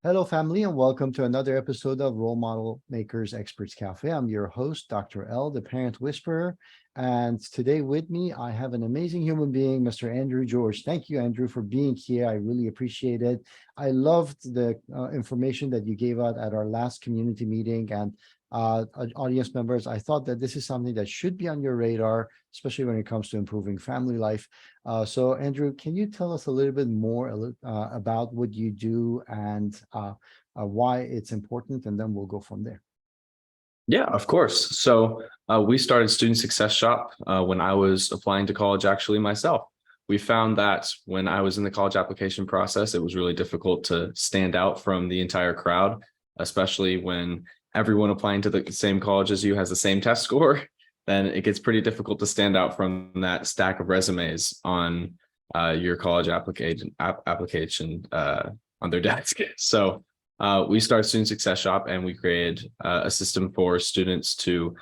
Hello, family, and welcome to another episode of Role Model Makers Experts Cafe. I'm your host, Dr. L, the parent whisperer. And today with me, I have an amazing human being, Mr. Andrew George. Thank you, Andrew, for being here. I really appreciate it. I loved the information that you gave out at our last community meeting. And audience members, I thought that this is something that should be on your radar, especially when it comes to improving family life. So, Andrew, can you tell us a little bit more about what you do and why it's important, and then we'll go from there. Yeah, of course. So we started Student Success Shop when I was applying to college, actually, myself. We found that when I was in the college application process, it was really difficult to stand out from the entire crowd, especially when everyone applying to the same college as you has the same test score. Then it gets pretty difficult to stand out from that stack of resumes on your college application on their desk. So we started Student Success Shop, and we created a system for students to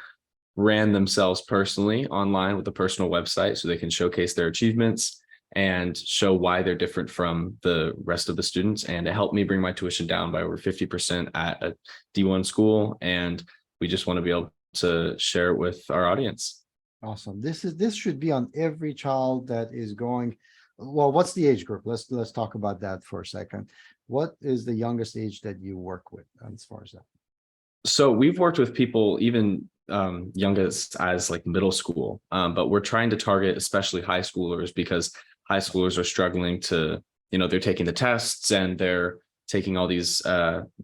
brand themselves personally online with a personal website so they can showcase their achievements and show why they're different from the rest of the students. And it helped me bring my tuition down by over 50% at a D1 school. And we just want to be able to share it with our audience. Awesome. This should be on every child that is going. Well, what's the age group? Let's talk about that for a second. What is the youngest age that you work with as far as that? So we've worked with people even youngest as like middle school, but we're trying to target especially high schoolers because high schoolers are struggling to, they're taking the tests and they're taking all these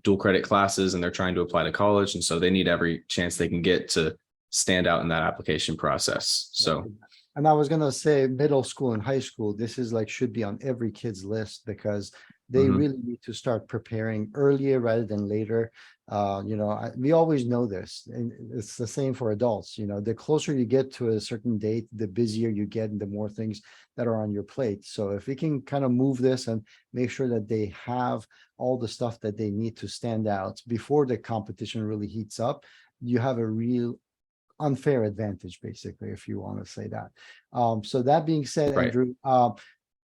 dual credit classes and they're trying to apply to college. And so they need every chance they can get to stand out in that application process. So, and I was going to say middle school and high school, this is like should be on every kid's list because they really need to start preparing earlier rather than later. We always know this, and it's the same for adults. The closer you get to a certain date, the busier you get and the more things that are on your plate. So if we can kind of move this and make sure that they have all the stuff that they need to stand out before the competition really heats up, you have a real unfair advantage, basically, if you want to say that. So that being said, right. Andrew,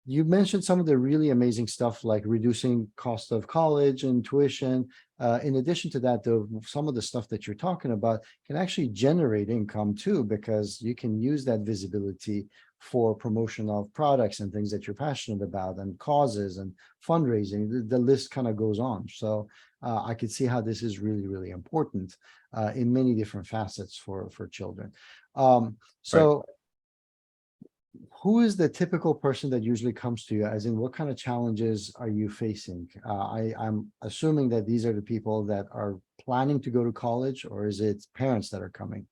you mentioned some of the really amazing stuff like reducing cost of college and tuition. In addition to that, though, some of the stuff that you're talking about can actually generate income too, because you can use that visibility for promotion of products and things that you're passionate about and causes and fundraising. The list kind of goes on. So I could see how this is really, really important in many different facets for children. So Right. who is the typical person that usually comes to you, as in what kind of challenges are you facing? I'm assuming that these are the people that are planning to go to college, or is it parents that are coming?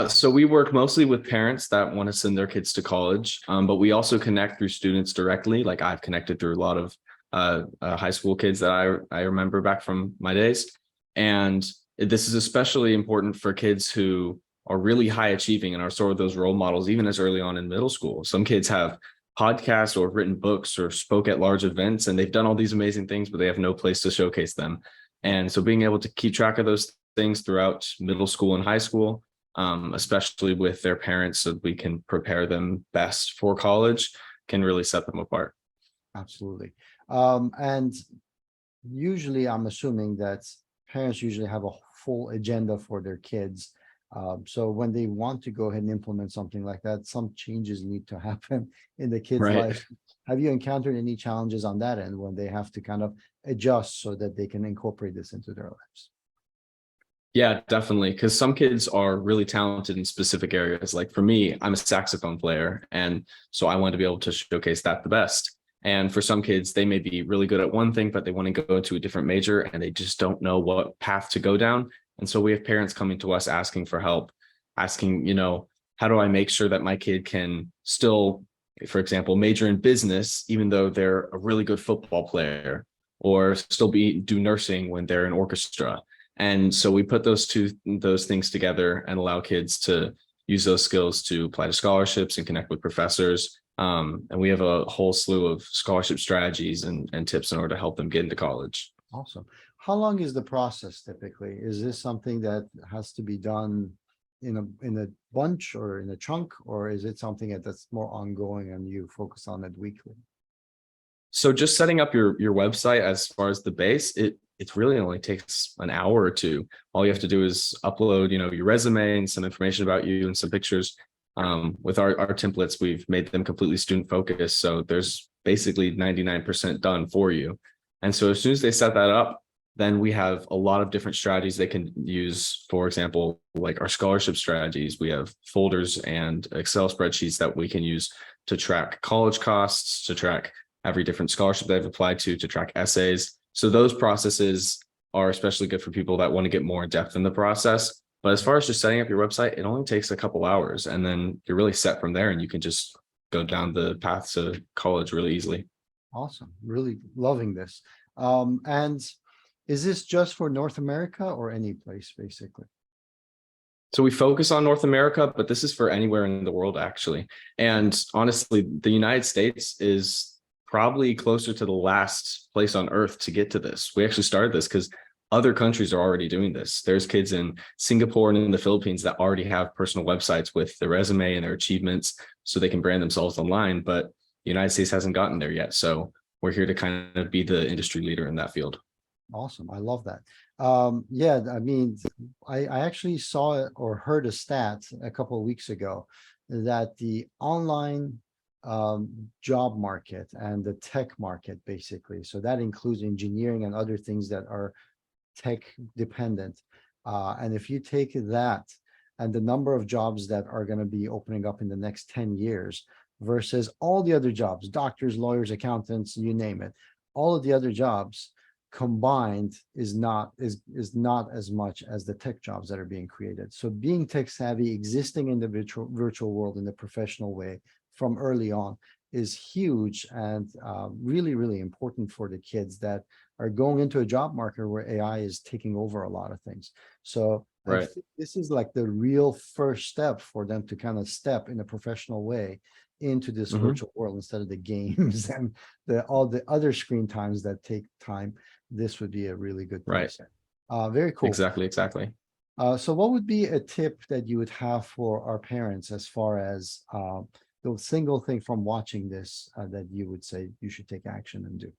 So we work mostly with parents that want to send their kids to college, but we also connect through students directly. Like I've connected through a lot of high school kids that I remember back from my days. And this is especially important for kids who are really high achieving and are sort of those role models, even as early on in middle school. Some kids have podcasts or written books or spoke at large events, and they've done all these amazing things, but they have no place to showcase them. And so being able to keep track of those things throughout middle school and high school, especially with their parents, so we can prepare them best for college, can really set them apart. Absolutely. And usually I'm assuming that parents usually have a full agenda for their kids. So when they want to go ahead and implement something like that, some changes need to happen in the kids' Right. life. Have you encountered any challenges on that end when they have to kind of adjust so that they can incorporate this into their lives? Yeah, definitely. Because some kids are really talented in specific areas. Like for me, I'm a saxophone player. And so I want to be able to showcase that the best. And for some kids, they may be really good at one thing, but they want to go into a different major and they just don't know what path to go down. And so we have parents coming to us asking for help, asking, how do I make sure that my kid can still, for example, major in business, even though they're a really good football player, or still do nursing when they're in orchestra. And so we put those things together and allow kids to use those skills to apply to scholarships and connect with professors. And we have a whole slew of scholarship strategies and tips in order to help them get into college. Awesome. How long is the process typically? Is this something that has to be done in a bunch or in a chunk, or is it something that's more ongoing and you focus on it weekly? So just setting up your website as far as the base, it really only takes an hour or two. All you have to do is upload, your resume and some information about you and some pictures. With our templates, we've made them completely student focused. So there's basically 99% done for you. And so as soon as they set that up, then we have a lot of different strategies they can use. For example, like our scholarship strategies, we have folders and Excel spreadsheets that we can use to track college costs, to track every different scholarship they've applied to track essays. So those processes are especially good for people that want to get more in depth in the process. But as far as just setting up your website, it only takes a couple hours, and then you're really set from there, and you can just go down the path to college really easily. Awesome. Really loving this. And is this just for North America or any place, basically? So we focus on North America, but this is for anywhere in the world, actually. And honestly, the United States is probably closer to the last place on earth to get to this. We actually started this because other countries are already doing this. There's kids in Singapore and in the Philippines that already have personal websites with their resume and their achievements so they can brand themselves online, but the United States hasn't gotten there yet. So we're here to kind of be the industry leader in that field. Awesome. I love that. Yeah, I mean, I actually saw it or heard a stat a couple of weeks ago that the online job market and the tech market, basically, so that includes engineering and other things that are tech dependent. And if you take that and the number of jobs that are going to be opening up in the next 10 years versus all the other jobs, doctors, lawyers, accountants, you name it, all of the other jobs combined is not as much as the tech jobs that are being created. So being tech savvy, existing in the virtual world in the professional way from early on is huge and really, really important for the kids that are going into a job market where AI is taking over a lot of things. So I think this is like the real first step for them to kind of step in a professional way into this virtual world instead of the games and all the other screen times that take time. This would be a really good place. Very cool. Exactly. So what would be a tip that you would have for our parents as far as the single thing from watching this that you would say you should take action and do?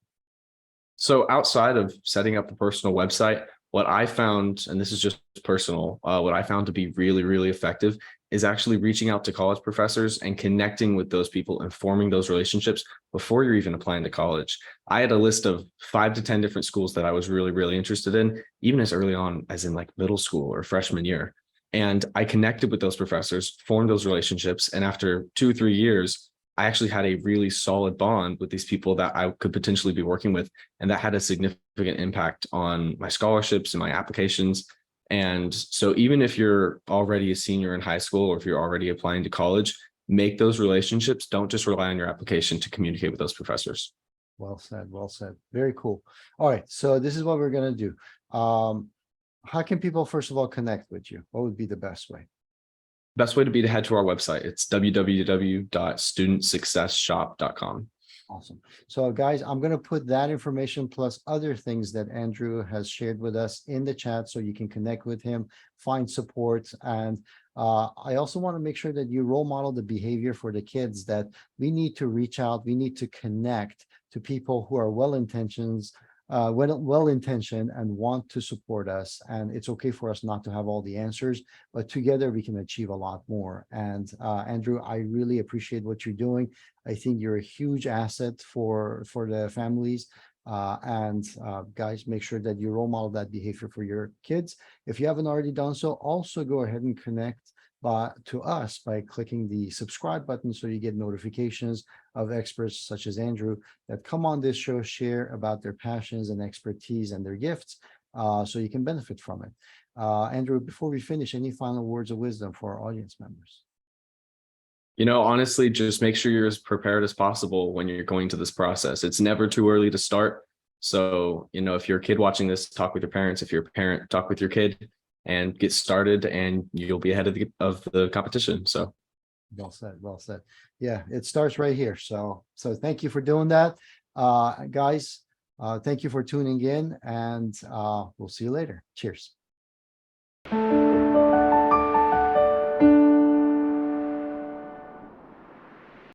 So outside of setting up a personal website, what I found, and this is just personal, what I found to be really, really effective is actually reaching out to college professors and connecting with those people and forming those relationships before you're even applying to college. I had a list of 5 to 10 different schools that I was really, really interested in, even as early on as in like middle school or freshman year. And I connected with those professors, formed those relationships. And after 2 or 3 years, I actually had a really solid bond with these people that I could potentially be working with. And that had a significant impact on my scholarships and my applications. And so even if you're already a senior in high school, or if you're already applying to college, make those relationships. Don't just rely on your application to communicate with those professors. Well said. Well said. Very cool. All right. So this is what we're going to do. How can people, first of all, connect with you? What would be the best way? Best way to be to head to our website. It's www.studentsuccessshop.com. Awesome. So guys, I'm going to put that information plus other things that Andrew has shared with us in the chat so you can connect with him, find support. And I also want to make sure that you role model the behavior for the kids that we need to reach out. We need to connect to people who are well-intentioned and want to support us. And it's okay for us not to have all the answers, but together we can achieve a lot more. And Andrew, I really appreciate what you're doing. I think you're a huge asset for the families. Guys, make sure that you role model that behavior for your kids. If you haven't already done so, also go ahead and connect to us by clicking the subscribe button so you get notifications of experts such as Andrew that come on this show, share about their passions and expertise and their gifts so you can benefit from it. Andrew, before we finish, any final words of wisdom for our audience members? Honestly, just make sure you're as prepared as possible when you're going to this process. It's never too early to start. So, if you're a kid watching this, talk with your parents. If you're a parent, talk with your kid and get started, and you'll be ahead of the competition. So well said. Well said. Yeah, it starts right here. So thank you for doing that. Guys, thank you for tuning in, and we'll see you later. Cheers.